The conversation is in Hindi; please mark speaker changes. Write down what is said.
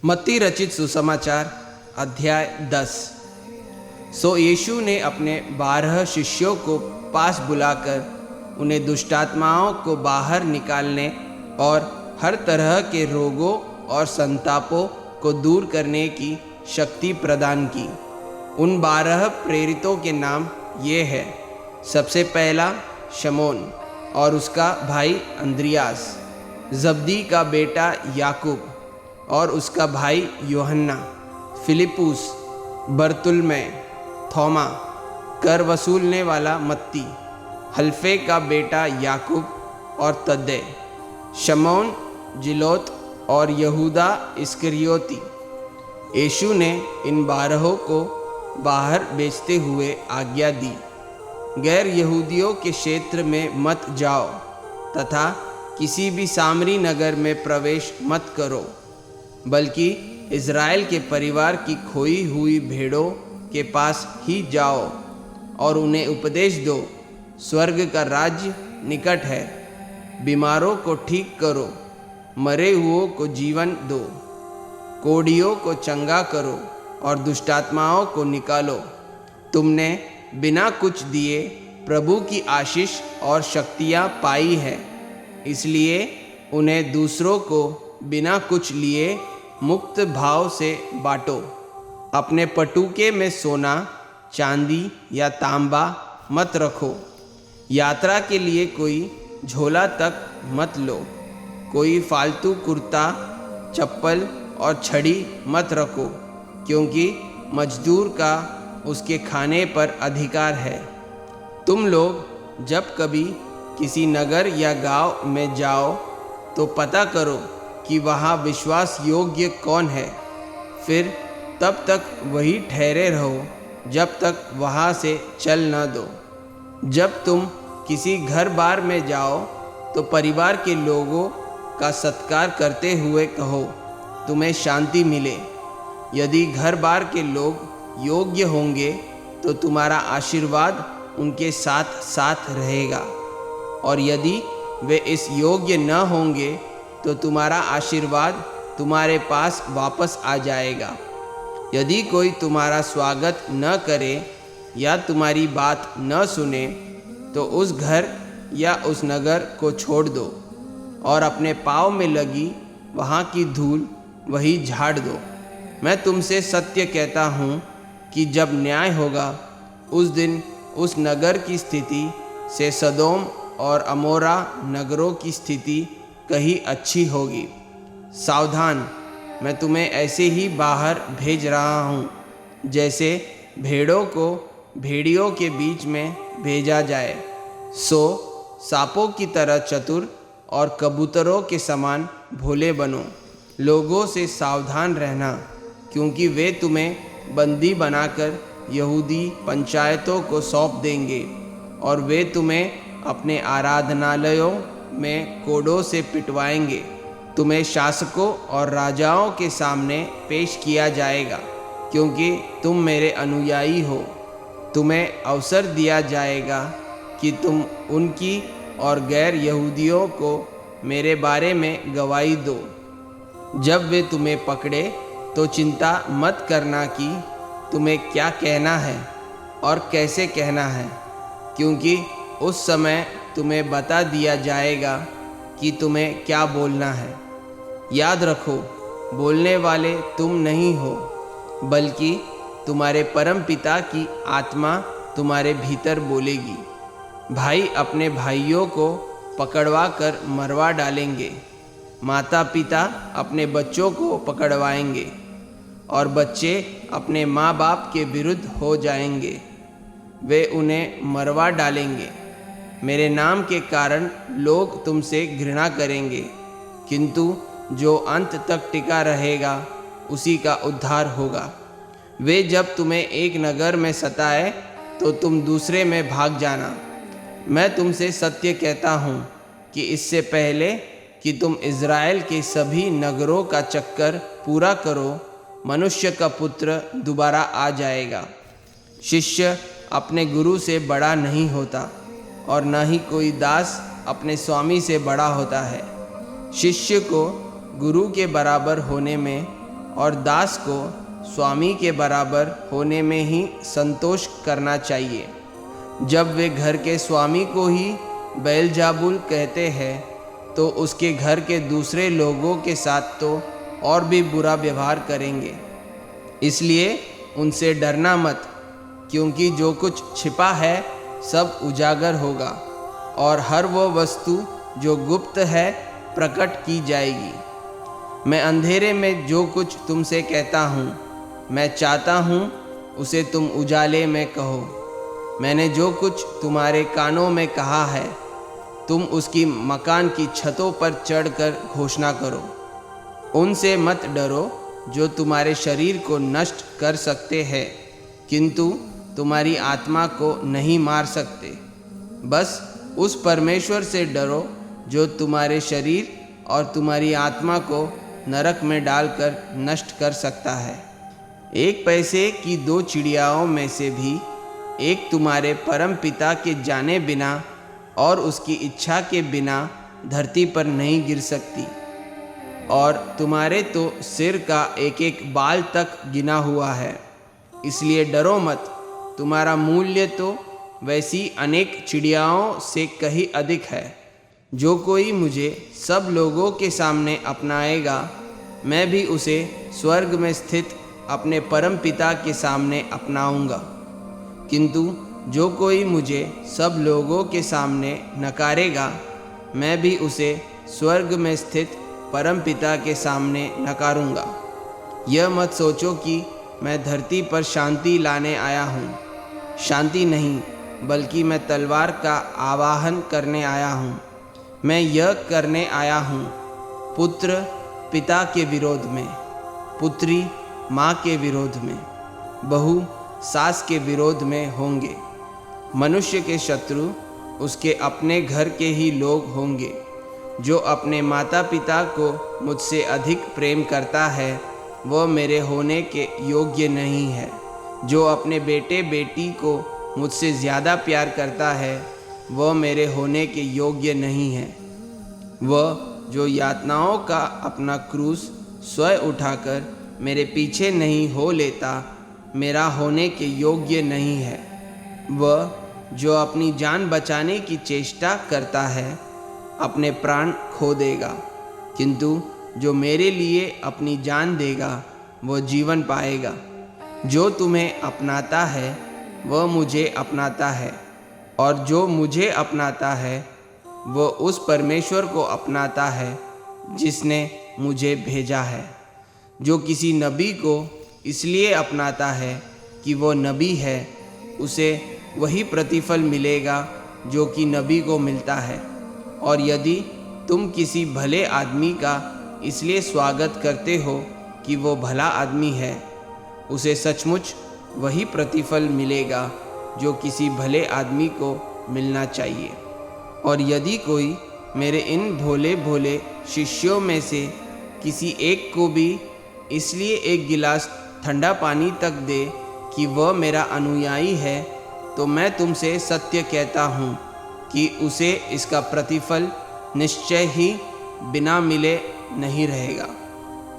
Speaker 1: मत्ती रचित सुसमाचार अध्याय 10। सो यीशु ने अपने 12 शिष्यों को पास बुलाकर उन्हें दुष्टात्माओं को बाहर निकालने और हर तरह के रोगों और संतापों को दूर करने की शक्ति प्रदान की। उन 12 प्रेरितों के नाम ये है। सबसे पहला शमौन और उसका भाई अंद्रियास, जब्दी का बेटा याकूब और उसका भाई यूहन्ना, फिलिपुस, बरतुल्मै, थोमा, कर वसूलने वाला मत्ती, हल्फे का बेटा याकूब और तद्दे, शमौन जिलोत और यहूदा इस्करियोती। यीशु ने इन 12 को बाहर भेजते हुए आज्ञा दी, गैर यहूदियों के क्षेत्र में मत जाओ तथा किसी भी सामरी नगर में प्रवेश मत करो, बल्कि इज़राइल के परिवार की खोई हुई भेड़ों के पास ही जाओ और उन्हें उपदेश दो, स्वर्ग का राज्य निकट है। बीमारों को ठीक करो, मरे हुओं को जीवन दो, कोढ़ियों को चंगा करो और दुष्टात्माओं को निकालो। तुमने बिना कुछ दिए प्रभु की आशीष और शक्तियाँ पाई है, इसलिए उन्हें दूसरों को बिना कुछ लिए मुक्त भाव से बांटो। अपने पटुके में सोना, चांदी या तांबा मत रखो। यात्रा के लिए कोई झोला तक मत लो। कोई फालतू कुर्ता, चप्पल और छड़ी मत रखो, क्योंकि मजदूर का उसके खाने पर अधिकार है। तुम लोग जब कभी किसी नगर या गांव में जाओ तो पता करो कि वहाँ विश्वास योग्य कौन है, फिर तब तक वही ठहरे रहो जब तक वहाँ से चल न दो। जब तुम किसी घर बार में जाओ तो परिवार के लोगों का सत्कार करते हुए कहो, तुम्हें शांति मिले। यदि घर बार के लोग योग्य होंगे तो तुम्हारा आशीर्वाद उनके साथ साथ रहेगा, और यदि वे इस योग्य न होंगे तो तुम्हारा आशीर्वाद तुम्हारे पास वापस आ जाएगा। यदि कोई तुम्हारा स्वागत न करे या तुम्हारी बात न सुने तो उस घर या उस नगर को छोड़ दो और अपने पाँव में लगी वहाँ की धूल वही झाड़ दो। मैं तुमसे सत्य कहता हूँ कि जब न्याय होगा उस दिन उस नगर की स्थिति से सदोम और अमोरा नगरों की स्थिति कहीं अच्छी होगी। सावधान, मैं तुम्हें ऐसे ही बाहर भेज रहा हूँ, जैसे भेड़ों को भेड़ियों के बीच में भेजा जाए। सो सांपों की तरह चतुर और कबूतरों के समान भोले बनो। लोगों से सावधान रहना, क्योंकि वे तुम्हें बंदी बनाकर यहूदी पंचायतों को सौंप देंगे और वे तुम्हें अपने आराधनालयों में कोड़ों से पिटवाएंगे। तुम्हें शासकों और राजाओं के सामने पेश किया जाएगा, क्योंकि तुम मेरे अनुयायी हो। तुम्हें अवसर दिया जाएगा कि तुम उनकी और गैर यहूदियों को मेरे बारे में गवाही दो। जब वे तुम्हें पकड़े तो चिंता मत करना कि तुम्हें क्या कहना है और कैसे कहना है, क्योंकि उस समय तुम्हें बता दिया जाएगा कि तुम्हें क्या बोलना है। याद रखो, बोलने वाले तुम नहीं हो, बल्कि तुम्हारे परम पिता की आत्मा तुम्हारे भीतर बोलेगी। भाई अपने भाइयों को पकड़वा कर मरवा डालेंगे, माता पिता अपने बच्चों को पकड़वाएंगे और बच्चे अपने माँ बाप के विरुद्ध हो जाएंगे। वे उन्हें मरवा डालेंगे। मेरे नाम के कारण लोग तुमसे घृणा करेंगे, किंतु जो अंत तक टिका रहेगा उसी का उद्धार होगा। वे जब तुम्हें एक नगर में सताए तो तुम दूसरे में भाग जाना। मैं तुमसे सत्य कहता हूँ कि इससे पहले कि तुम इज़राइल के सभी नगरों का चक्कर पूरा करो, मनुष्य का पुत्र दोबारा आ जाएगा। शिष्य अपने गुरु से बड़ा नहीं होता और न ही कोई दास अपने स्वामी से बड़ा होता है। शिष्य को गुरु के बराबर होने में और दास को स्वामी के बराबर होने में ही संतोष करना चाहिए। जब वे घर के स्वामी को ही बेलजाबुल कहते हैं तो उसके घर के दूसरे लोगों के साथ तो और भी बुरा व्यवहार करेंगे। इसलिए उनसे डरना मत, क्योंकि जो कुछ छिपा है सब उजागर होगा और हर वो वस्तु जो गुप्त है प्रकट की जाएगी। मैं अंधेरे में जो कुछ तुमसे कहता हूँ, मैं चाहता हूँ उसे तुम उजाले में कहो। मैंने जो कुछ तुम्हारे कानों में कहा है, तुम उसकी मकान की छतों पर चढ़कर घोषणा करो। उनसे मत डरो जो तुम्हारे शरीर को नष्ट कर सकते हैं, किंतु तुम्हारी आत्मा को नहीं मार सकते। बस उस परमेश्वर से डरो जो तुम्हारे शरीर और तुम्हारी आत्मा को नरक में डालकर नष्ट कर सकता है। एक पैसे की 2 चिड़ियाओं में से भी एक तुम्हारे परम पिता के जाने बिना और उसकी इच्छा के बिना धरती पर नहीं गिर सकती, और तुम्हारे तो सिर का एक एक बाल तक गिना हुआ है। इसलिए डरो मत, तुम्हारा मूल्य तो वैसी अनेक चिड़ियाओं से कहीं अधिक है। जो कोई मुझे सब लोगों के सामने अपनाएगा, मैं भी उसे स्वर्ग में स्थित अपने परम पिता के सामने अपनाऊंगा। किंतु जो कोई मुझे सब लोगों के सामने नकारेगा, मैं भी उसे स्वर्ग में स्थित परम पिता के सामने नकारूंगा। यह मत सोचो कि मैं धरती पर शांति लाने आया हूँ। शांति नहीं, बल्कि मैं तलवार का आवाहन करने आया हूँ। मैं यह करने आया हूँ, पुत्र पिता के विरोध में, पुत्री माँ के विरोध में, बहू सास के विरोध में होंगे। मनुष्य के शत्रु उसके अपने घर के ही लोग होंगे। जो अपने माता पिता को मुझसे अधिक प्रेम करता है, वह मेरे होने के योग्य नहीं है। जो अपने बेटे बेटी को मुझसे ज़्यादा प्यार करता है, वह मेरे होने के योग्य नहीं है। वह जो यातनाओं का अपना क्रूस स्वयं उठाकर मेरे पीछे नहीं हो लेता, मेरा होने के योग्य नहीं है। वह जो अपनी जान बचाने की चेष्टा करता है, अपने प्राण खो देगा, किंतु जो मेरे लिए अपनी जान देगा, वह जीवन पाएगा। जो तुम्हें अपनाता है, वह मुझे अपनाता है, और जो मुझे अपनाता है, वह उस परमेश्वर को अपनाता है जिसने मुझे भेजा है। जो किसी नबी को इसलिए अपनाता है कि वो नबी है, उसे वही प्रतिफल मिलेगा जो कि नबी को मिलता है। और यदि तुम किसी भले आदमी का इसलिए स्वागत करते हो कि वो भला आदमी है, उसे सचमुच वही प्रतिफल मिलेगा जो किसी भले आदमी को मिलना चाहिए। और यदि कोई मेरे इन भोले भोले शिष्यों में से किसी एक को भी इसलिए एक गिलास ठंडा पानी तक दे कि वह मेरा अनुयायी है, तो मैं तुमसे सत्य कहता हूँ कि उसे इसका प्रतिफल निश्चय ही बिना मिले नहीं रहेगा।